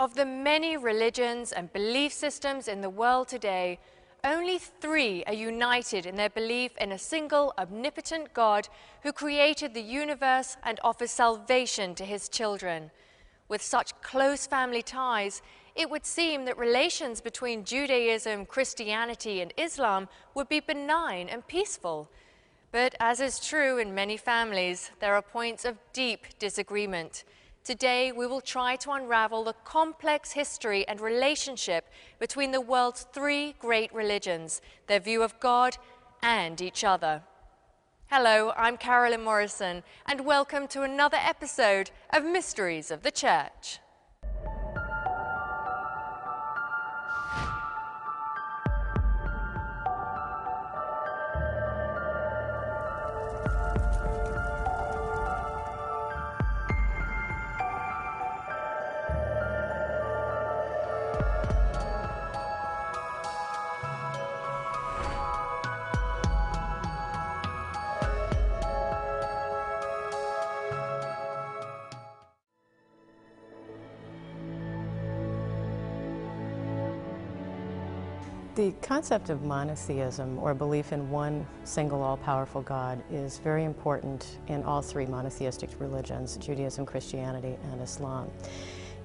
Of the many religions and belief systems in the world today, only 3 are united in their belief in a single omnipotent God who created the universe and offers salvation to his children. With such close family ties, it would seem that relations between Judaism, Christianity, and Islam would be benign and peaceful. But as is true in many families, there are points of deep disagreement. Today, we will try to unravel the complex history and relationship between the world's 3 great religions, their view of God and each other. Hello, I'm Carolyn Morrison, and welcome to another episode of Mysteries of the Church. The concept of monotheism, or belief in one single all-powerful God, is very important in all 3 monotheistic religions, Judaism, Christianity, and Islam.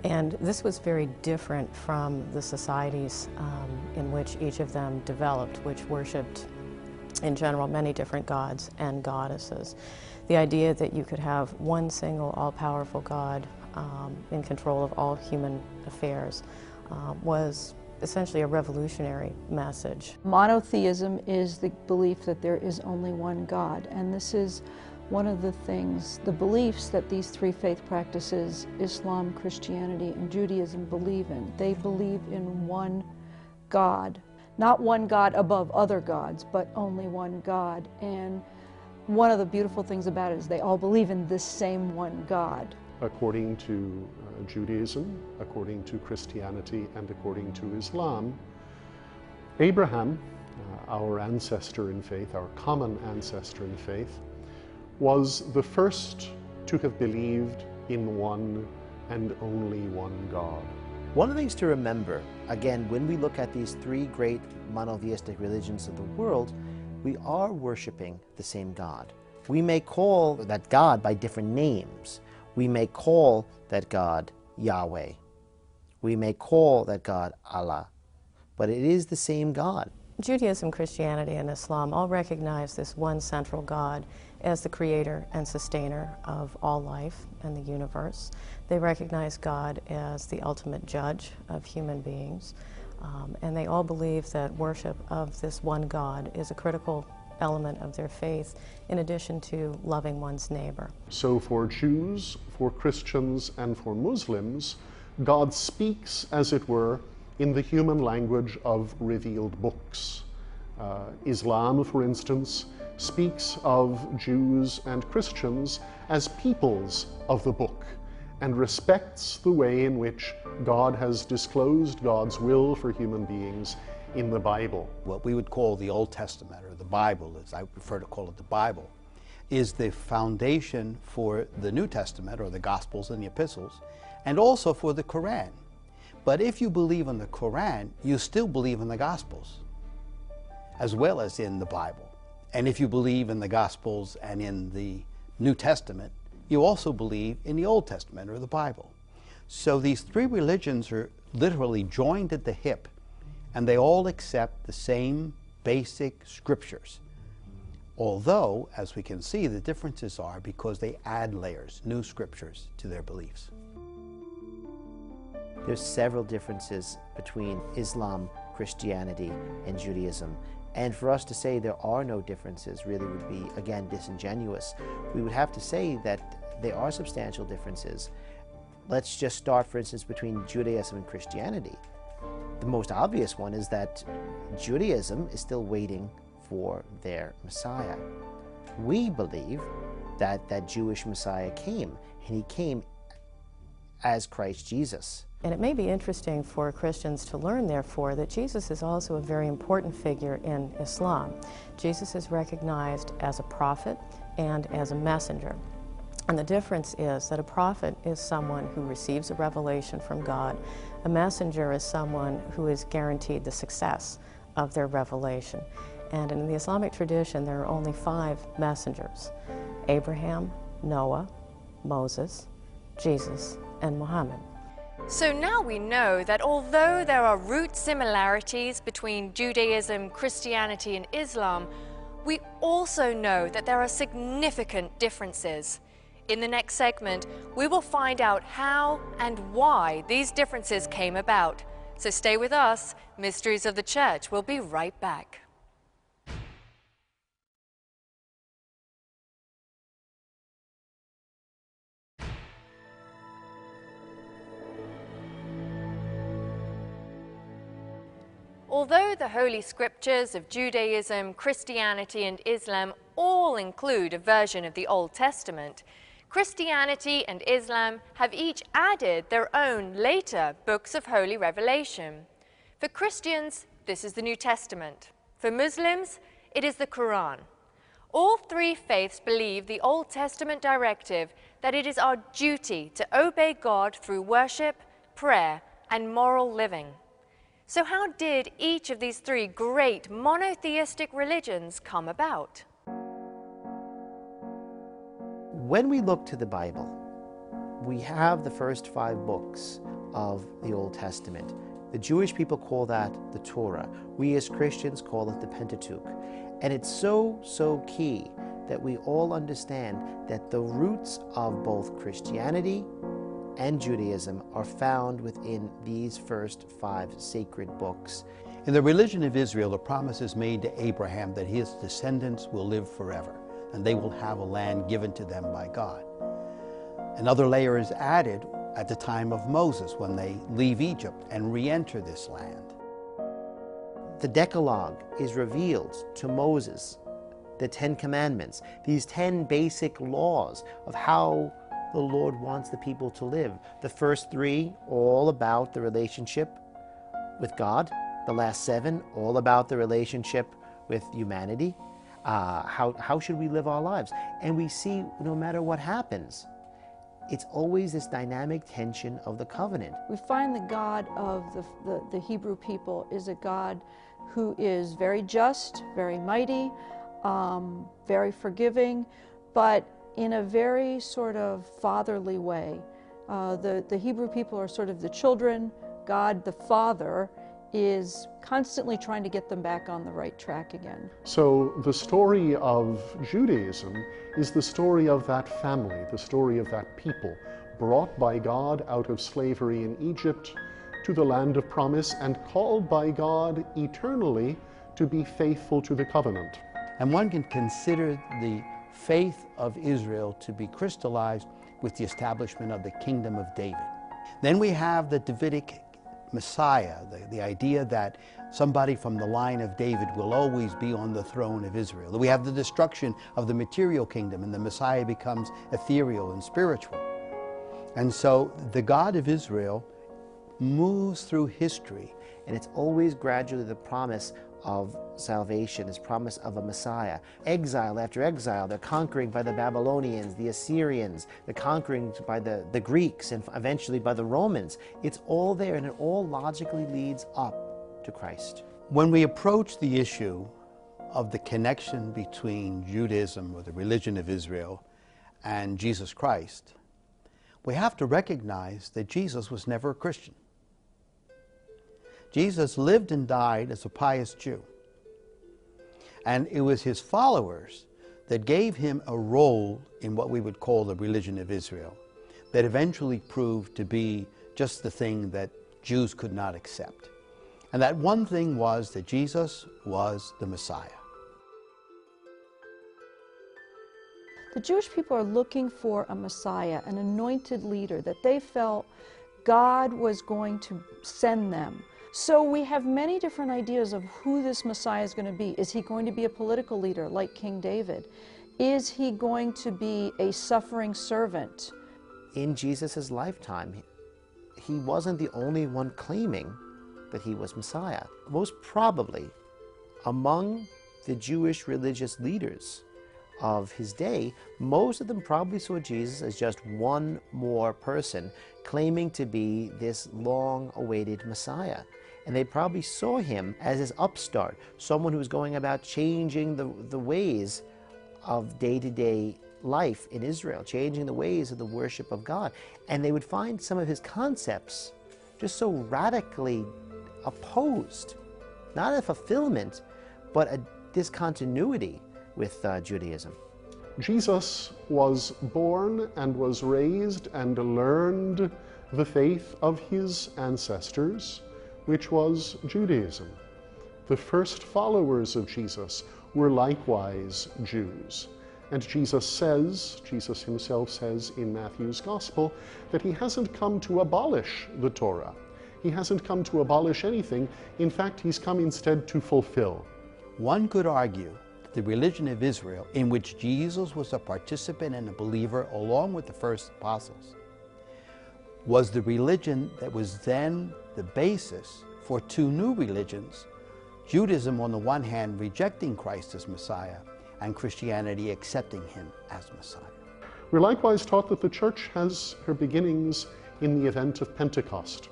And this was very different from the societies in which each of them developed, which worshipped, in general, many different gods and goddesses. The idea that you could have one single all-powerful God in control of all human affairs was essentially a revolutionary message. Monotheism is the belief that there is only one God, and this is one of the things, the beliefs that these 3 faith practices, Islam, Christianity, and Judaism, believe in. They believe in one God, not one God above other gods, but only one God. And one of the beautiful things about it is they all believe in this same one God. According to Judaism, according to Christianity, and according to Islam, Abraham, our ancestor in faith, our common ancestor in faith, was the first to have believed in one and only one God. One of the things to remember, again, when we look at these 3 great monotheistic religions of the world, we are worshiping the same God. We may call that God by different names. We may call that God Yahweh. We may call that God Allah, but it is the same God. Judaism, Christianity, and Islam all recognize this one central God as the creator and sustainer of all life and the universe. They recognize God as the ultimate judge of human beings, and they all believe that worship of this one God is a critical element of their faith, in addition to loving one's neighbor. So for Jews, for Christians, and for Muslims, God speaks, as it were, in the human language of revealed books. Islam, for instance, speaks of Jews and Christians as peoples of the book, and respects the way in which God has disclosed God's will for human beings in the Bible. What we would call the Old Testament, or the Bible, as I prefer to call it, the Bible, is the foundation for the New Testament, or the Gospels and the Epistles, and also for the Quran. But if you believe in the Quran, you still believe in the Gospels, as well as in the Bible. And if you believe in the Gospels and in the New Testament, you also believe in the Old Testament, or the Bible. So these 3 religions are literally joined at the hip, and they all accept the same basic scriptures. Although, as we can see, the differences are because they add layers, new scriptures, to their beliefs. There's several differences between Islam, Christianity, and Judaism. And for us to say there are no differences really would be, again, disingenuous. We would have to say that there are substantial differences. Let's just start, for instance, between Judaism and Christianity. The most obvious one is that Judaism is still waiting for their Messiah. We believe that that Jewish Messiah came, and he came as Christ Jesus. And it may be interesting for Christians to learn, therefore, that Jesus is also a very important figure in Islam. Jesus is recognized as a prophet and as a messenger. And the difference is that a prophet is someone who receives a revelation from God. A messenger is someone who is guaranteed the success of their revelation. And in the Islamic tradition, there are only 5 messengers: Abraham, Noah, Moses, Jesus, and Muhammad. So now we know that although there are root similarities between Judaism, Christianity, and Islam, we also know that there are significant differences. In the next segment, we will find out how and why these differences came about. So stay with us. Mysteries of the Church will be right back. Although the Holy Scriptures of Judaism, Christianity, and Islam all include a version of the Old Testament, Christianity and Islam have each added their own later books of holy revelation. For Christians, this is the New Testament. For Muslims, it is the Quran. All 3 faiths believe the Old Testament directive that it is our duty to obey God through worship, prayer, and moral living. So how did each of these 3 great monotheistic religions come about? When we look to the Bible, we have the first 5 books of the Old Testament. The Jewish people call that the Torah. We as Christians call it the Pentateuch. And it's so key that we all understand that the roots of both Christianity and Judaism are found within these first 5 sacred books. In the religion of Israel, the promise is made to Abraham that his descendants will live forever, and they will have a land given to them by God. Another layer is added at the time of Moses, when they leave Egypt and re-enter this land. The Decalogue is revealed to Moses, the 10 Commandments, these 10 basic laws of how the Lord wants the people to live. The first 3, all about the relationship with God. The last 7, all about the relationship with humanity. How should we live our lives? And we see, no matter what happens, it's always this dynamic tension of the covenant. We find the God of the Hebrew people is a God who is very just, very mighty, very forgiving, but in a very sort of fatherly way. The Hebrew people are sort of the children. God, the Father, is constantly trying to get them back on the right track again. So the story of Judaism is the story of that family, the story of that people, brought by God out of slavery in Egypt to the land of promise and called by God eternally to be faithful to the covenant. And one can consider the faith of Israel to be crystallized with the establishment of the kingdom of David. Then we have the Davidic Messiah, the idea that somebody from the line of David will always be on the throne of Israel. We have the destruction of the material kingdom, and the Messiah becomes ethereal and spiritual. And so the God of Israel moves through history. And it's always gradually the promise of salvation, this promise of a Messiah. Exile after exile, they're conquering by the Babylonians, the Assyrians, they're conquering by the Greeks, and eventually by the Romans. It's all there, and it all logically leads up to Christ. When we approach the issue of the connection between Judaism, or the religion of Israel, and Jesus Christ, we have to recognize that Jesus was never a Christian. Jesus lived and died as a pious Jew. And it was his followers that gave him a role in what we would call the religion of Israel, that eventually proved to be just the thing that Jews could not accept. And that one thing was that Jesus was the Messiah. The Jewish people are looking for a Messiah, an anointed leader that they felt God was going to send them. So we have many different ideas of who this Messiah is going to be. Is he going to be a political leader like King David? Is he going to be a suffering servant? In Jesus' lifetime, he wasn't the only one claiming that he was Messiah. Most probably, among the Jewish religious leaders of his day, most of them probably saw Jesus as just one more person claiming to be this long-awaited Messiah. And they probably saw him as this upstart, someone who was going about changing the ways of day-to-day life in Israel, changing the ways of the worship of God. And they would find some of his concepts just so radically opposed, not a fulfillment, but a discontinuity with Judaism. Jesus was born and was raised and learned the faith of his ancestors, which was Judaism. The first followers of Jesus were likewise Jews. And Jesus himself says in Matthew's Gospel that he hasn't come to abolish the Torah. He hasn't come to abolish anything. In fact, he's come instead to fulfill. One could argue that the religion of Israel, in which Jesus was a participant and a believer along with the first apostles, was the religion that was then the basis for two new religions, Judaism on the one hand rejecting Christ as Messiah, and Christianity accepting him as Messiah. We're likewise taught that the church has her beginnings in the event of Pentecost,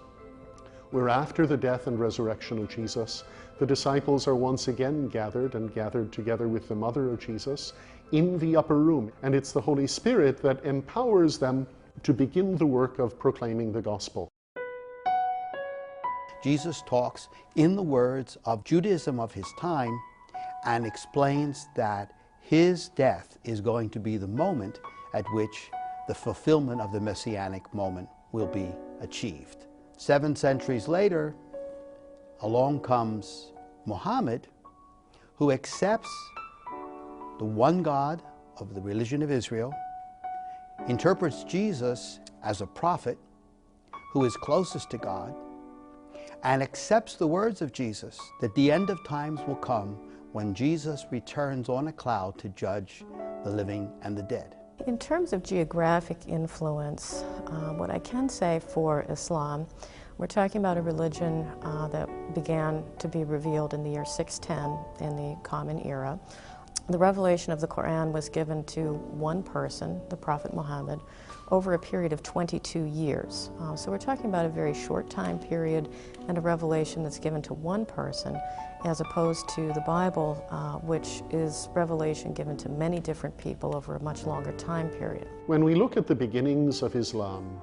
where after the death and resurrection of Jesus, the disciples are once again gathered together with the mother of Jesus in the upper room. And it's the Holy Spirit that empowers them to begin the work of proclaiming the gospel. Jesus talks in the words of Judaism of his time and explains that his death is going to be the moment at which the fulfillment of the messianic moment will be achieved. 7 centuries later, along comes Muhammad, who accepts the one God of the religion of Israel, interprets Jesus as a prophet who is closest to God, and accepts the words of Jesus that the end of times will come when Jesus returns on a cloud to judge the living and the dead. In terms of geographic influence, what I can say for Islam, we're talking about a religion that began to be revealed in the year 610 in the Common Era. The revelation of the Quran was given to one person, the Prophet Muhammad, over a period of 22 years. So we're talking about a very short time period and a revelation that's given to one person, as opposed to the Bible, which is revelation given to many different people over a much longer time period. When we look at the beginnings of Islam,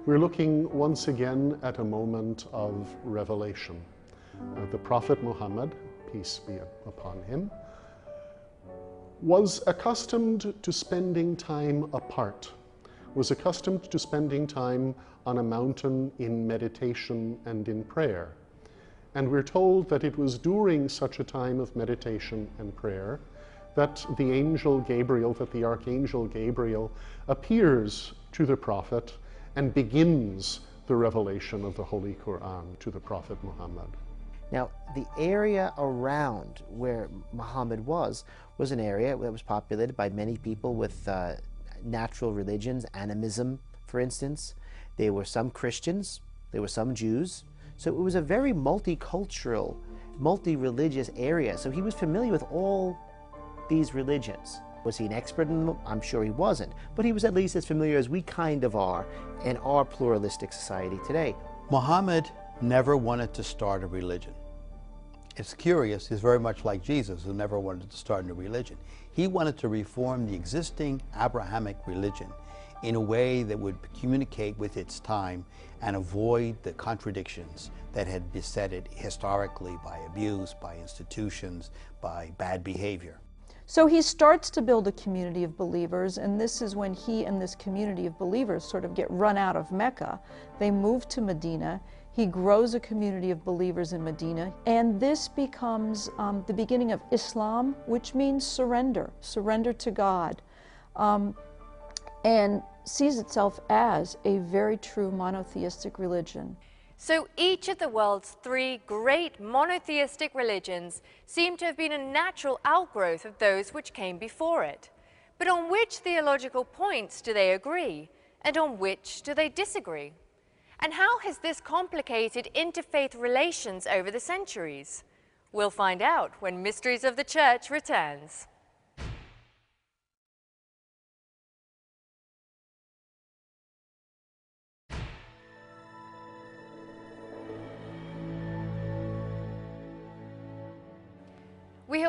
we're looking once again at a moment of revelation. The Prophet Muhammad, peace be upon him, was accustomed to spending time apart, was accustomed to spending time on a mountain in meditation and in prayer. And we're told that it was during such a time of meditation and prayer that the angel Gabriel, that the archangel Gabriel appears to the prophet and begins the revelation of the Holy Quran to the Prophet Muhammad. Now, the area around where Muhammad was an area that was populated by many people with natural religions, animism, for instance. There were some Christians, there were some Jews. So it was a very multicultural, multi-religious area. So he was familiar with all these religions. Was he an expert in them? I'm sure he wasn't. But he was at least as familiar as we kind of are in our pluralistic society today. Muhammad never wanted to start a religion. It's curious, he's very much like Jesus, who never wanted to start a religion. He wanted to reform the existing Abrahamic religion in a way that would communicate with its time and avoid the contradictions that had beset it historically by abuse, by institutions, by bad behavior. So he starts to build a community of believers, and this is when he and this community of believers sort of get run out of Mecca. They move to Medina. He grows a community of believers in Medina, and this becomes the beginning of Islam, which means surrender to God, and sees itself as a very true monotheistic religion. So each of the world's 3 great monotheistic religions seem to have been a natural outgrowth of those which came before it. But on which theological points do they agree, and on which do they disagree? And how has this complicated interfaith relations over the centuries? We'll find out when Mysteries of the Church returns.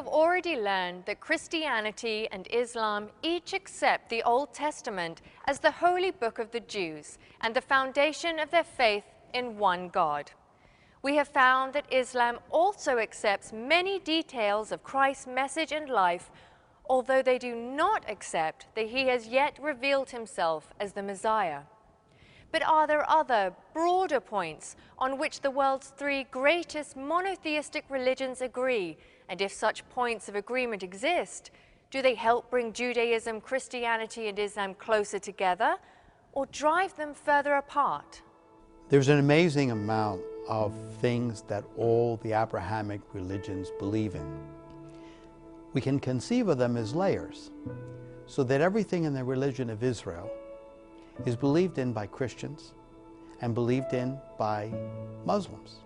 have already learned that Christianity and Islam each accept the Old Testament as the holy book of the Jews and the foundation of their faith in one God. We have found that Islam also accepts many details of Christ's message and life, although they do not accept that he has yet revealed himself as the Messiah. But are there other, broader points on which the world's three greatest monotheistic religions agree? And if such points of agreement exist, do they help bring Judaism, Christianity, and Islam closer together, or drive them further apart? There's an amazing amount of things that all the Abrahamic religions believe in. We can conceive of them as layers, so that everything in the religion of Israel is believed in by Christians and believed in by Muslims.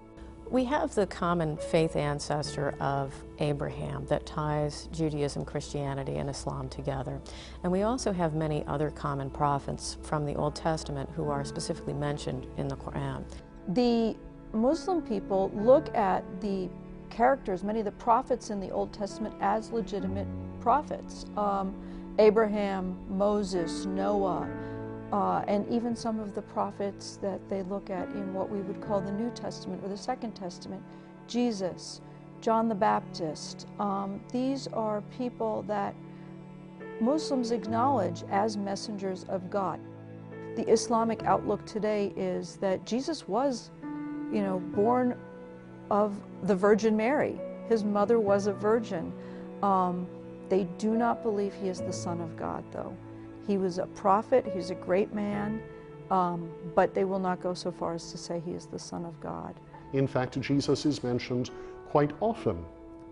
We have the common faith ancestor of Abraham that ties Judaism, Christianity, and Islam together. And we also have many other common prophets from the Old Testament who are specifically mentioned in the Quran. The Muslim people look at the characters, many of the prophets in the Old Testament, as legitimate prophets. Abraham, Moses, Noah, and even some of the prophets that they look at in what we would call the New Testament or the Second Testament, Jesus, John the Baptist. These are people that Muslims acknowledge as messengers of God. The Islamic outlook today is that Jesus was, born of the Virgin Mary. His mother was a virgin. They do not believe he is the Son of God, though. He was a prophet, he's a great man, but they will not go so far as to say he is the Son of God. In fact, Jesus is mentioned quite often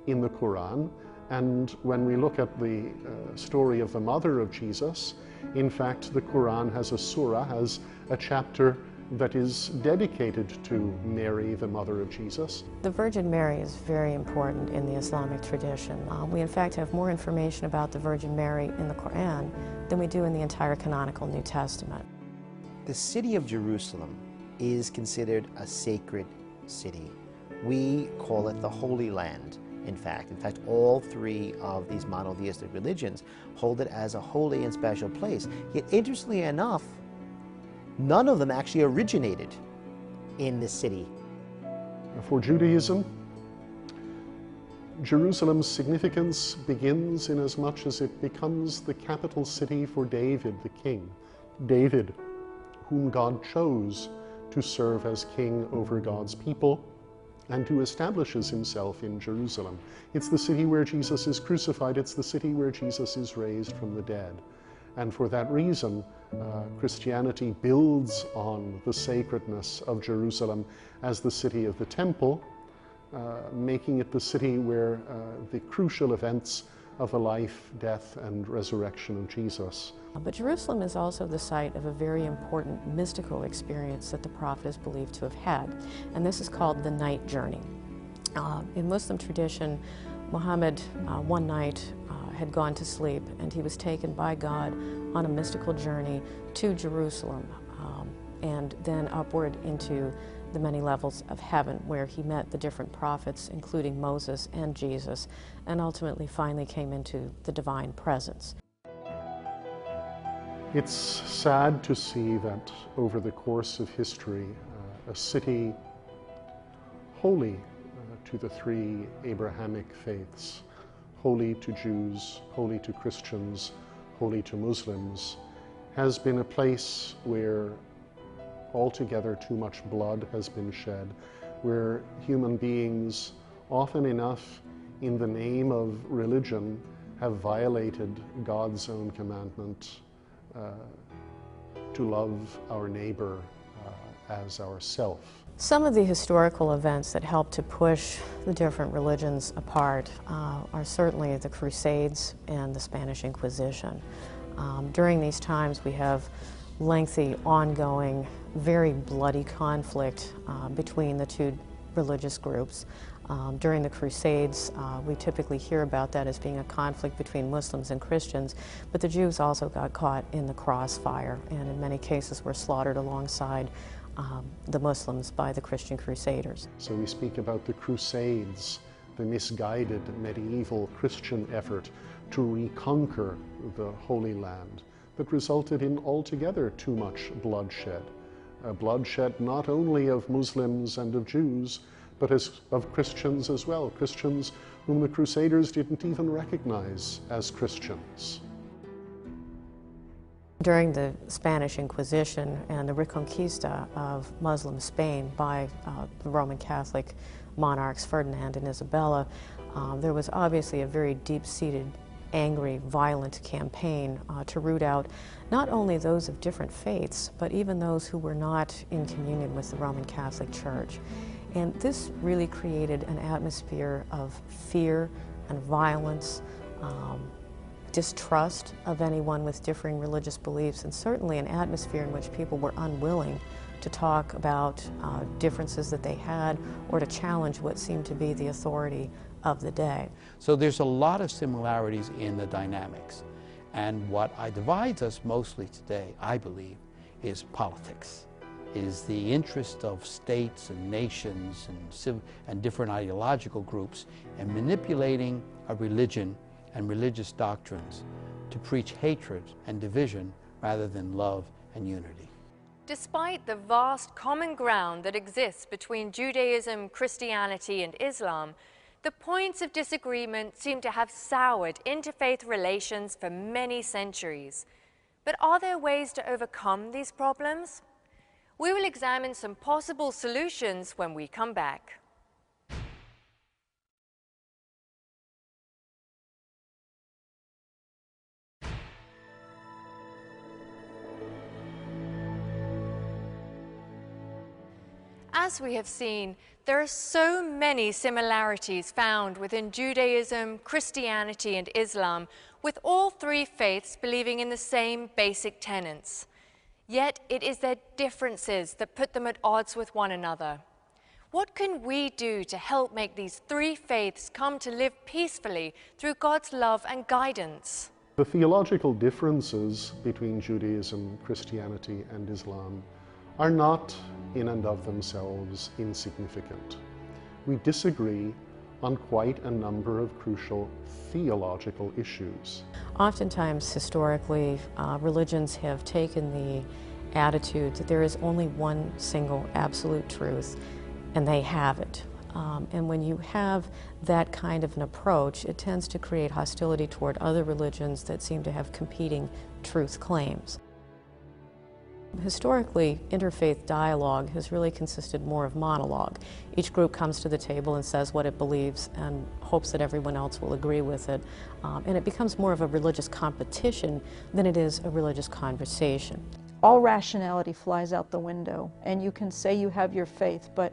in the Quran, and when we look at the story of the mother of Jesus, in fact, the Quran has a surah, has a chapter that is dedicated to Mary, the mother of Jesus. The Virgin Mary is very important in the Islamic tradition. We in fact have more information about the Virgin Mary in the Quran than we do in the entire canonical New Testament. The city of Jerusalem is considered a sacred city. We call it the Holy Land, in fact. In fact, all three of these monotheistic religions hold it as a holy and special place. Yet, interestingly enough, none of them actually originated in this city. For Judaism, Jerusalem's significance begins inasmuch as it becomes the capital city for David, the king. David, whom God chose to serve as king over God's people and who establishes himself in Jerusalem. It's the city where Jesus is crucified. It's the city where Jesus is raised from the dead. And for that reason, Christianity builds on the sacredness of Jerusalem as the city of the temple, making it the city where the crucial events of the life, death, and resurrection of Jesus. But Jerusalem is also the site of a very important mystical experience that the prophet is believed to have had, and this is called the night journey. In Muslim tradition, Muhammad one night had gone to sleep, and he was taken by God on a mystical journey to Jerusalem and then upward into the many levels of heaven, where he met the different prophets, including Moses and Jesus, and ultimately finally came into the divine presence. It's sad to see that over the course of history, a city holy to the three Abrahamic faiths, holy to Jews, holy to Christians, holy to Muslims, has been a place where altogether too much blood has been shed, where human beings, often enough in the name of religion, have violated God's own commandment to love our neighbor as ourself. Some of the historical events that helped to push the different religions apart are certainly the Crusades and the Spanish Inquisition. During these times we have lengthy, ongoing, very bloody conflict between the two religious groups. During the Crusades, we typically hear about that as being a conflict between Muslims and Christians, but the Jews also got caught in the crossfire and in many cases were slaughtered alongside the Muslims by the Christian Crusaders. So we speak about the Crusades, the misguided medieval Christian effort to reconquer the Holy Land that resulted in altogether too much bloodshed. Bloodshed not only of Muslims and of Jews, but of Christians as well, Christians whom the Crusaders didn't even recognize as Christians. During the Spanish Inquisition and the Reconquista of Muslim Spain by the Roman Catholic monarchs Ferdinand and Isabella, there was obviously a very deep-seated, angry, violent campaign to root out not only those of different faiths, but even those who were not in communion with the Roman Catholic Church. And this really created an atmosphere of fear and violence, distrust of anyone with differing religious beliefs, and certainly an atmosphere in which people were unwilling to talk about differences that they had or to challenge what seemed to be the authority of the day. So there's a lot of similarities in the dynamics. And what divides us mostly today, I believe, is politics. Is the interest of states and nations and different ideological groups in manipulating a religion and religious doctrines to preach hatred and division rather than love and unity. Despite the vast common ground that exists between Judaism, Christianity, and Islam, the points of disagreement seem to have soured interfaith relations for many centuries. But are there ways to overcome these problems? We will examine some possible solutions when we come back. As we have seen, there are so many similarities found within Judaism, Christianity, and Islam, with all three faiths believing in the same basic tenets. Yet it is their differences that put them at odds with one another. What can we do to help make these three faiths come to live peacefully through God's love and guidance? The theological differences between Judaism, Christianity, and Islam are not in and of themselves insignificant. We disagree on quite a number of crucial theological issues. Oftentimes, historically, religions have taken the attitude that there is only one single absolute truth, and they have it. And when you have that kind of an approach, it tends to create hostility toward other religions that seem to have competing truth claims. Historically, interfaith dialogue has really consisted more of monologue. Each group comes to the table and says what it believes and hopes that everyone else will agree with it. And it becomes more of a religious competition than it is a religious conversation. All rationality flies out the window, and you can say you have your faith, but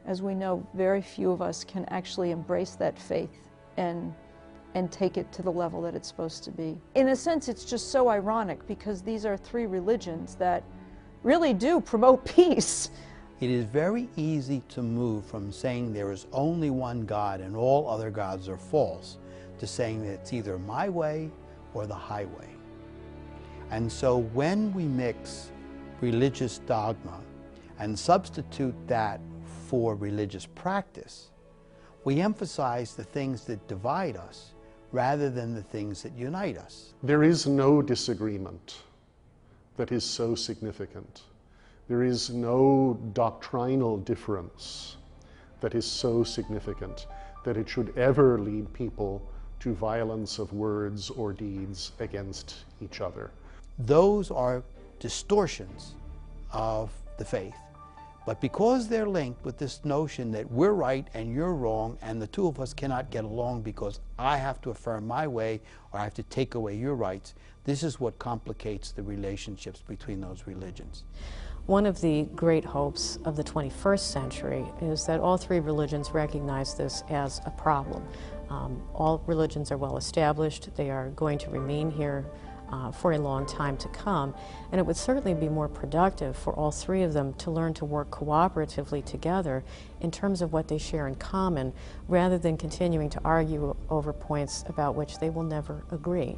as we know, very few of us can actually embrace that faith and take it to the level that it's supposed to be. In a sense, it's just so ironic because these are three religions that really do promote peace. It is very easy to move from saying there is only one God and all other gods are false to saying that it's either my way or the highway. And so when we mix religious dogma and substitute that for religious practice, we emphasize the things that divide us rather than the things that unite us. There is no disagreement that is so significant. There is no doctrinal difference that is so significant that it should ever lead people to violence of words or deeds against each other. Those are distortions of the faith. But because they're linked with this notion that we're right and you're wrong and the two of us cannot get along because I have to affirm my way or I have to take away your rights, this is what complicates the relationships between those religions. One of the great hopes of the 21st century is that all three religions recognize this as a problem. All religions are well established. They are going to remain here for a long time to come, and it would certainly be more productive for all three of them to learn to work cooperatively together in terms of what they share in common, rather than continuing to argue over points about which they will never agree.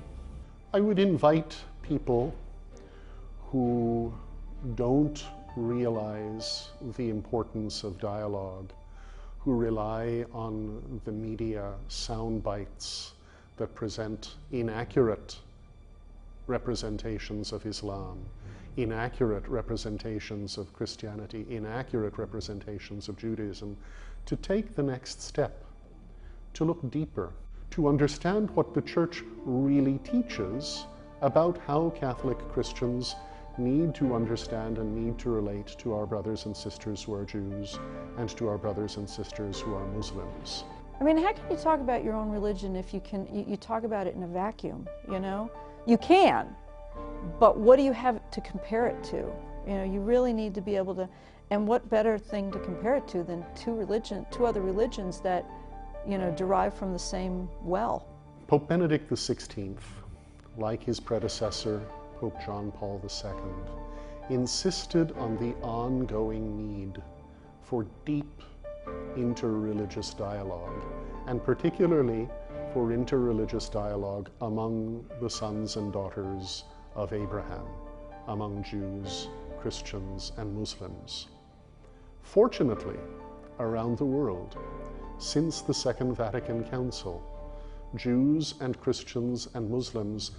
I would invite people who don't realize the importance of dialogue, who rely on the media sound bites that present inaccurate representations of Islam, inaccurate representations of Christianity, inaccurate representations of Judaism, to take the next step, to look deeper, to understand what the Church really teaches about how Catholic Christians need to understand and need to relate to our brothers and sisters who are Jews and to our brothers and sisters who are Muslims. I mean, how can you talk about your own religion if you talk about it in a vacuum, you know? You can, but what do you have to compare it to? You know, you really need to be able to, and what better thing to compare it to than two other religions that, you know, derive from the same well. Pope Benedict XVI, like his predecessor, Pope John Paul II, insisted on the ongoing need for deep interreligious dialogue, and particularly for interreligious dialogue among the sons and daughters of Abraham, among Jews, Christians, and Muslims. Fortunately, around the world, since the Second Vatican Council, Jews and Christians and Muslims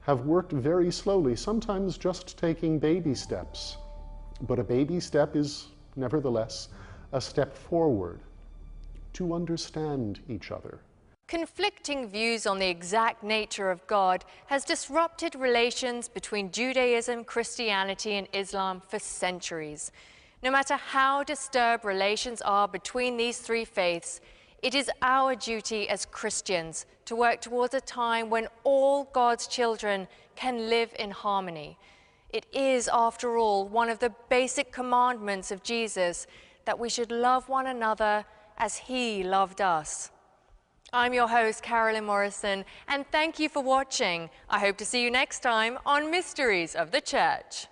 have worked very slowly, sometimes just taking baby steps. But a baby step is, nevertheless, a step forward to understand each other. Conflicting views on the exact nature of God has disrupted relations between Judaism, Christianity, and Islam for centuries. No matter how disturbed relations are between these three faiths, it is our duty as Christians to work towards a time when all God's children can live in harmony. It is, after all, one of the basic commandments of Jesus that we should love one another as He loved us. I'm your host, Carolyn Morrison, and thank you for watching. I hope to see you next time on Mysteries of the Church.